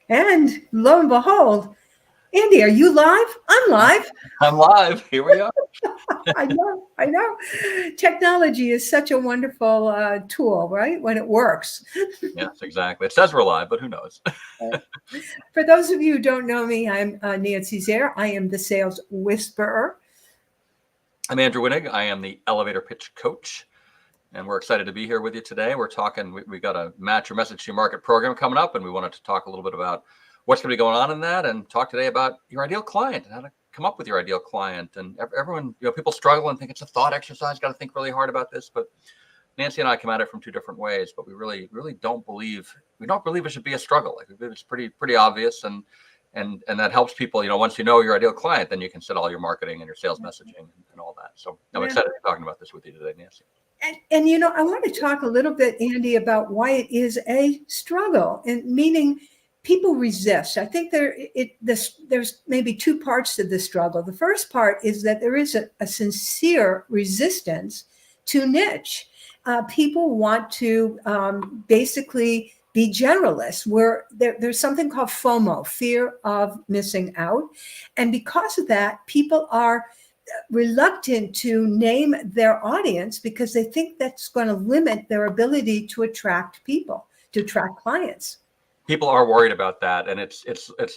And lo and behold, Andy, are you live? I'm live. I'm live. Here we are. I know, I know. Technology is such a wonderful tool, right? When it works. Yes, exactly. It says we're live, but who knows? For those of you who don't know me, I'm Nancy Zare. I am the sales whisperer. I'm Andrew Winnig. I am the elevator pitch coach, and we're excited to be here with you today. We're talking, we got a match your message to your market program coming up, and we wanted to talk a little bit about what's going to be going on in that and talk today about your ideal client and how to come up with your ideal client. And everyone, people struggle and think it's a thought exercise, got to think really hard about this, but Nancy and I come at it from two different ways, but we really don't believe it should be a struggle. Like it's pretty obvious, and that helps people. Once you know your ideal client, then you can set all your marketing and your sales messaging and all that. So I'm excited to be talking about this with you today, Nancy. And I want to talk a little bit, Andy, about why it is a struggle, and meaning people resist. I think there's maybe two parts to the struggle. The first part is that there is a sincere resistance to niche. People want to basically be generalists, where there's something called FOMO, fear of missing out. And because of that, people are reluctant to name their audience because they think that's going to limit their ability to attract people, to attract clients. People are worried about that, and it's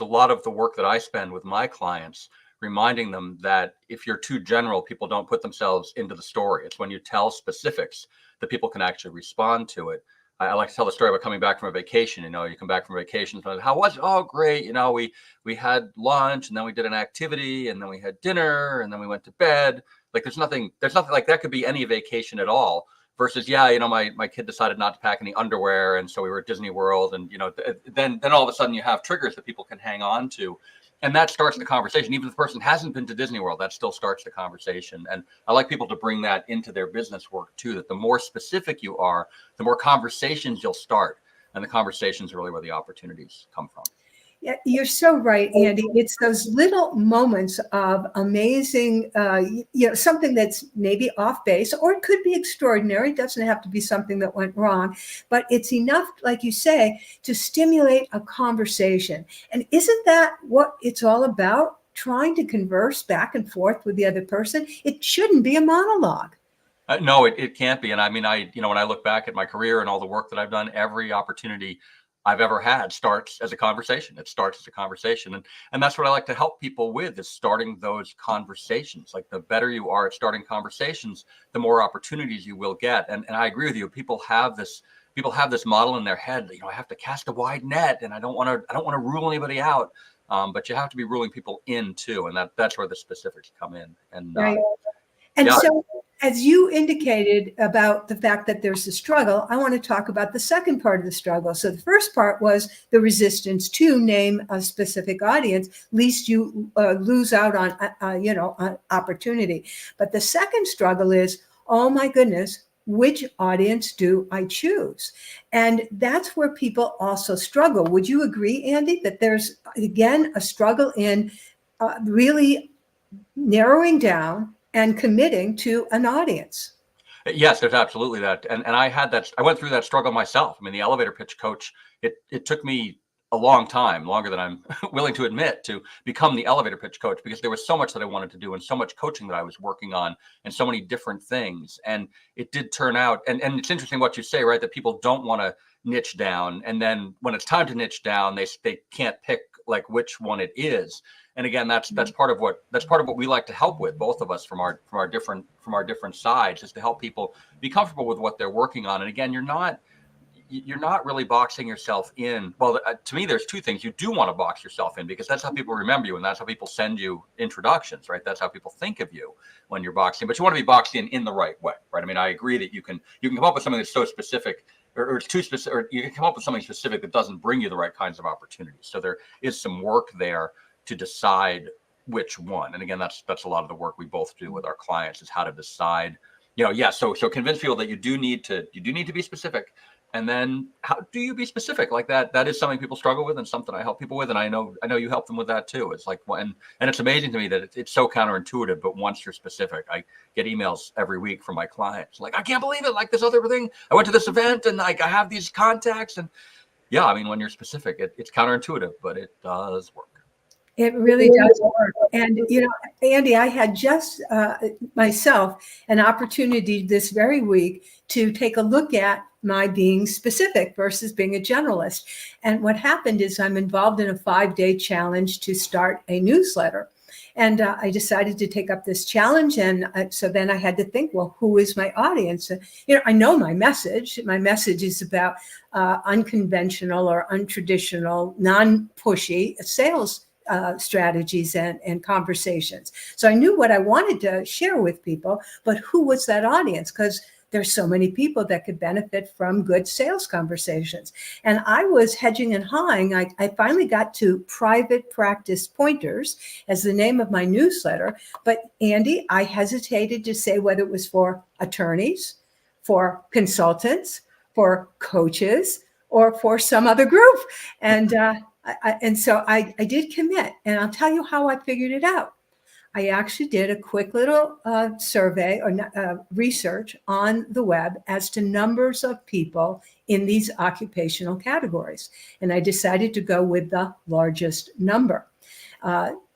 a lot of the work that I spend with my clients, reminding them that if you're too general, people don't put themselves into the story. It's when you tell specifics that people can actually respond to it. I like to tell the story about coming back from a vacation. You come back from vacation. How was it? Oh, great. We had lunch, and then we did an activity, and then we had dinner, and then we went to bed. Like there's nothing like that could be any vacation at all. Versus, my kid decided not to pack any underwear, and so we were at Disney World, and then all of a sudden you have triggers that people can hang on to. And that starts the conversation. Even if the person hasn't been to Disney World, that still starts the conversation. And I like people to bring that into their business work too, that the more specific you are, the more conversations you'll start. And the conversations are really where the opportunities come from. Yeah, you're so right, Andy. It's those little moments of amazing, something that's maybe off base, or it could be extraordinary. It doesn't have to be something that went wrong, but it's enough, like you say, to stimulate a conversation. And isn't that what it's all about? Trying to converse back and forth with the other person. It shouldn't be a monologue. No, it can't be. And I mean, when I look back at my career and all the work that I've done, every opportunity I've ever had starts as a conversation. It starts as a conversation. And that's what I like to help people with, is starting those conversations. Like the better you are at starting conversations, the more opportunities you will get. And I agree with you. People have this model in their head that, I have to cast a wide net, and I don't want to rule anybody out. But you have to be ruling people in too. And that's where the specifics come in. And right. And yeah. So, as you indicated about the fact that there's a struggle, I want to talk about the second part of the struggle. So the first part was the resistance to name a specific audience, lest you lose out on, on opportunity. But the second struggle is, oh my goodness, which audience do I choose? And that's where people also struggle. Would you agree, Andy, that there's, again, a struggle in really narrowing down and committing to an audience? Yes, there's absolutely that. And I went through that struggle myself. I mean, the elevator pitch coach, it took me a long time, longer than I'm willing to admit, to become the elevator pitch coach, because there was so much that I wanted to do and so much coaching that I was working on and so many different things. And it did turn out, and it's interesting what you say, right? That people don't want to niche down. And then when it's time to niche down, they can't pick like which one it is. And again, that's part of what we like to help with, both of us from our different sides, is to help people be comfortable with what they're working on. And again, you're not really boxing yourself in. Well, to me, there's two things. You do want to box yourself in, because that's how people remember you, and that's how people send you introductions, right? That's how people think of you when you're boxing. But you want to be boxed in the right way, right? I mean, I agree that you can come up with something that's so specific, or it's too specific, or you can come up with something specific that doesn't bring you the right kinds of opportunities. So there is some work there to decide which one. And again, that's a lot of the work we both do with our clients, is how to decide, so convince people that you do need to be specific. And then how do you be specific? Like that is something people struggle with, and something I help people with. And I know you help them with that too. It's like, and it's amazing to me that it's so counterintuitive, but once you're specific, I get emails every week from my clients. Like, I can't believe it. Like this other thing, I went to this event, and like I have these contacts, and Yeah, I mean, when you're specific, it's counterintuitive, but it does work. It really does work. And, Andy, I had just myself an opportunity this very week to take a look at my being specific versus being a generalist. And what happened is I'm involved in a 5-day challenge to start a newsletter. And I decided to take up this challenge. And so then I had to think, well, who is my audience? I know my message. My message is about unconventional or untraditional, non-pushy sales strategies and conversations. So I knew what I wanted to share with people, but who was that audience? Because there's so many people that could benefit from good sales conversations. And I was hedging and hawing. I finally got to Private Practice Pointers as the name of my newsletter. But Andy, I hesitated to say whether it was for attorneys, for consultants, for coaches, or for some other group. And so I did commit, and I'll tell you how I figured it out. I actually did a quick little survey or research on the web as to numbers of people in these occupational categories. And I decided to go with the largest number.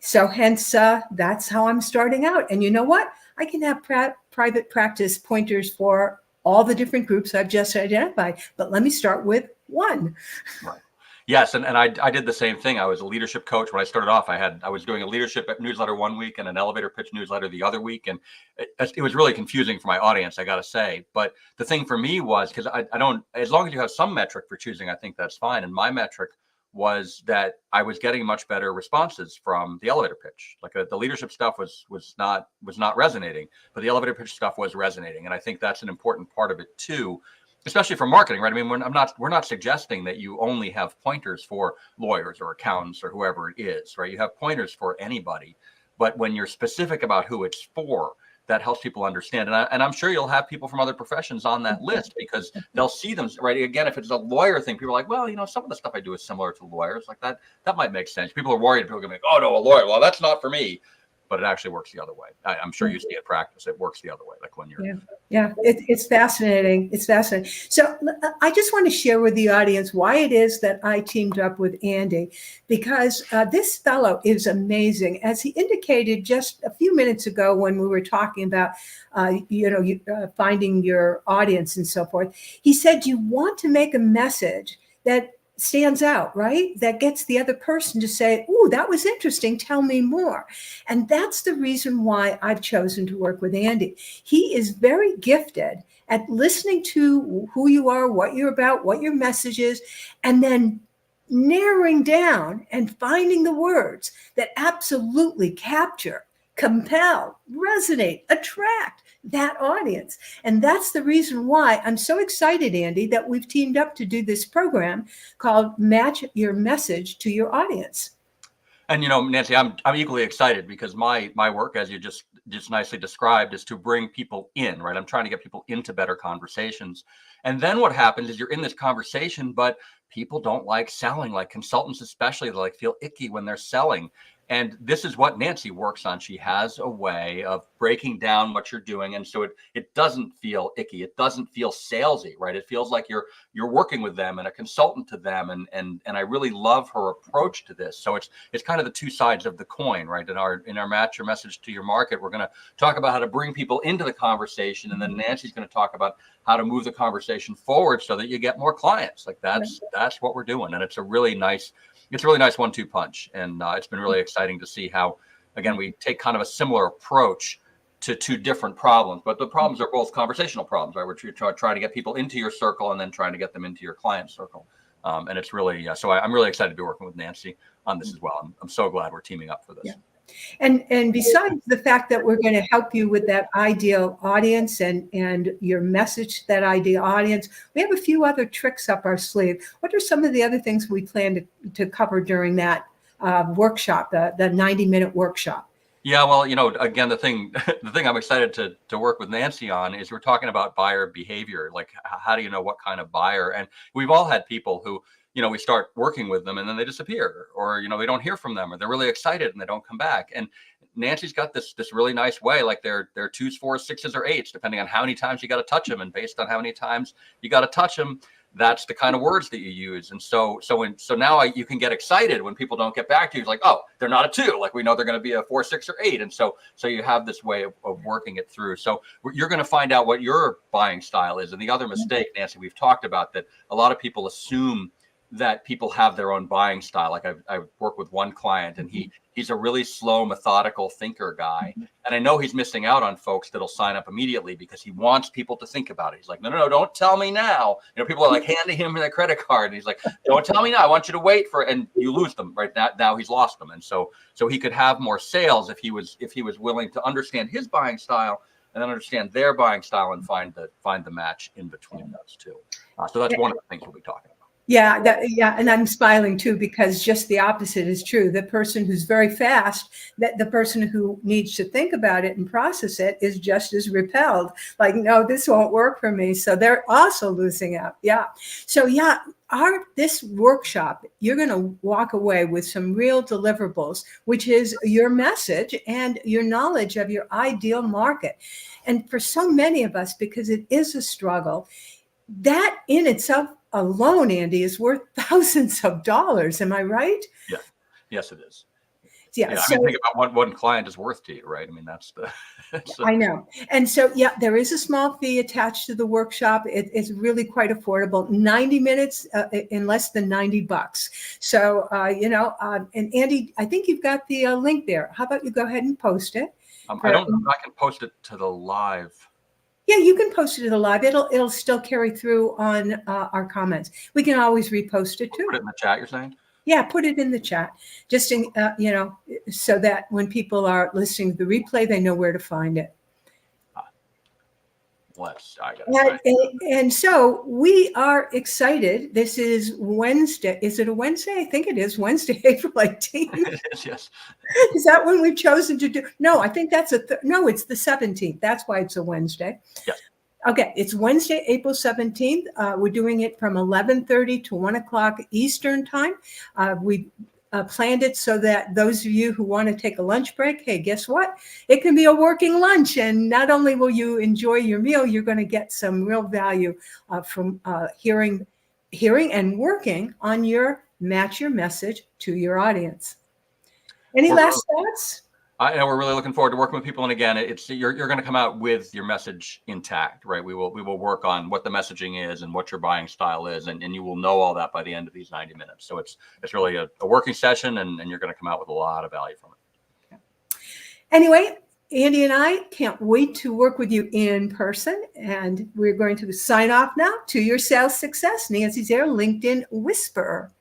So hence, that's how I'm starting out. And you know what? I can have private practice pointers for all the different groups I've just identified. But let me start with one. Right. Yes, and I did the same thing. I was a leadership coach when I started off. I was doing a leadership newsletter one week and an elevator pitch newsletter the other week, and it was really confusing for my audience, I got to say. But the thing for me was, because I don't, as long as you have some metric for choosing, I think that's fine. And my metric was that I was getting much better responses from the elevator pitch. Like the leadership stuff was not resonating, but the elevator pitch stuff was resonating, and I think that's an important part of it too. Especially for marketing, right? I mean, we're not suggesting that you only have pointers for lawyers or accountants or whoever it is, right? You have pointers for anybody, but when you're specific about who it's for, that helps people understand. And I'm sure you'll have people from other professions on that list because they'll see them, right? Again, if it's a lawyer thing, people are like, well, some of the stuff I do is similar to lawyers, like that might make sense. People are worried, people are gonna be like, oh no, a lawyer, well, that's not for me. But it actually works the other way. I'm sure you see it practice. It works the other way, like when you're. Yeah, it's fascinating. It's fascinating. So I just want to share with the audience why it is that I teamed up with Andy, because this fellow is amazing. As he indicated just a few minutes ago when we were talking about, finding your audience and so forth, he said you want to make a message that stands out, right? That gets the other person to say, "Ooh, that was interesting. Tell me more." And that's the reason why I've chosen to work with Andy. He is very gifted at listening to who you are, what you're about, what your message is, and then narrowing down and finding the words that absolutely capture, compel, resonate, attract that audience. And that's the reason why I'm so excited, Andy, that we've teamed up to do this program called Match Your Message to Your Audience. And Nancy, I'm equally excited because my work, as you just nicely described, is to bring people in, right? I'm trying to get people into better conversations. And then what happens is you're in this conversation, but people don't like selling, like consultants especially, they feel icky when they're selling. And this is what Nancy works on. She has a way of breaking down what you're doing. And so it doesn't feel icky. It doesn't feel salesy, right? It feels like you're working with them and a consultant to them. And I really love her approach to this. So it's kind of the two sides of the coin, right? In our Match Your Message to Your Market, we're going to talk about how to bring people into the conversation. And then Nancy's going to talk about how to move the conversation forward so that you get more clients. Like that's what we're doing. And it's a really nice 1-2 punch. And it's been really exciting to see how, again, we take kind of a similar approach to two different problems, but the problems are both conversational problems, right? We're trying to get people into your circle and then trying to get them into your client circle. And it's really, so I'm really excited to be working with Nancy on this as well. I'm so glad we're teaming up for this. Yeah. And besides the fact that we're going to help you with that ideal audience and your message to that ideal audience, we have a few other tricks up our sleeve. What are some of the other things we plan to cover during that workshop, the 90-minute workshop? Yeah, well, again, the thing I'm excited to work with Nancy on is we're talking about buyer behavior. Like, how do you know what kind of buyer? And we've all had people who, we start working with them and then they disappear, or, we don't hear from them, or they're really excited and they don't come back. And Nancy's got this really nice way, like they're 2s, 4s, 6s, or 8s, depending on how many times you got to touch them. And based on how many times you got to touch them, that's the kind of words that you use. And so now you can get excited when people don't get back to you. It's like, oh, they're not a 2. Like, we know they're going to be a 4, 6, or 8. And so you have this way of working it through. So you're going to find out what your buying style is. And the other mistake, Nancy, we've talked about, that a lot of people assume that people have their own buying style. Like, I've worked with one client, and he's a really slow, methodical thinker guy. And I know he's missing out on folks that'll sign up immediately because he wants people to think about it. He's like, no, don't tell me now. You know, people are like handing him their credit card, and he's like, don't tell me now. I want you to wait for it. And you lose them right now. He's lost them. And so he could have more sales if he was willing to understand his buying style and then understand their buying style and find the match in between those two. So that's one of the things we'll be talking about. Yeah, and I'm smiling too, because just the opposite is true. The person who's very fast, that the person who needs to think about it and process it is just as repelled. Like, no, this won't work for me. So they're also losing out. Yeah. So this workshop, you're going to walk away with some real deliverables, which is your message and your knowledge of your ideal market. And for so many of us, because it is a struggle, that in itself alone, Andy, is worth thousands of dollars. Am I right? Yeah. Yes, it is. Yeah. So, I mean, think about what one client is worth to you, right? I mean, that's I know. And so, yeah, there is a small fee attached to the workshop. It's really quite affordable. 90 minutes in less than $90. So, and Andy, I think you've got the link there. How about you go ahead and post it? I don't know if I can post it to the live. Yeah, you can post it to the live. It'll still carry through on our comments. We can always repost it too. Put it in the chat, you're saying? Yeah, put it in the chat, just in, so that when people are listening to the replay, they know where to find it. And so we are excited. This is Wednesday. Is it a Wednesday? I think it is Wednesday, April 18th. It is, yes. Is that when we've chosen to do? No, I think that's no, it's the 17th. That's why it's a Wednesday. Yes. Okay, it's Wednesday, April 17th. We're doing it from 11:30 to 1 o'clock Eastern time. We planned it so that those of you who want to take a lunch break, hey, guess what? It can be a working lunch. And not only will you enjoy your meal, you're going to get some real value from hearing and working on your match your message to your audience. Any last thoughts? I know we're really looking forward to working with people. And again, you're going to come out with your message intact, right? We will work on what the messaging is and what your buying style is. And you will know all that by the end of these 90 minutes. So it's really a working session, and you're going to come out with a lot of value from it. Anyway, Andy and I can't wait to work with you in person. And we're going to sign off now. To your sales success, Nancy Zare, LinkedIn Whisperer.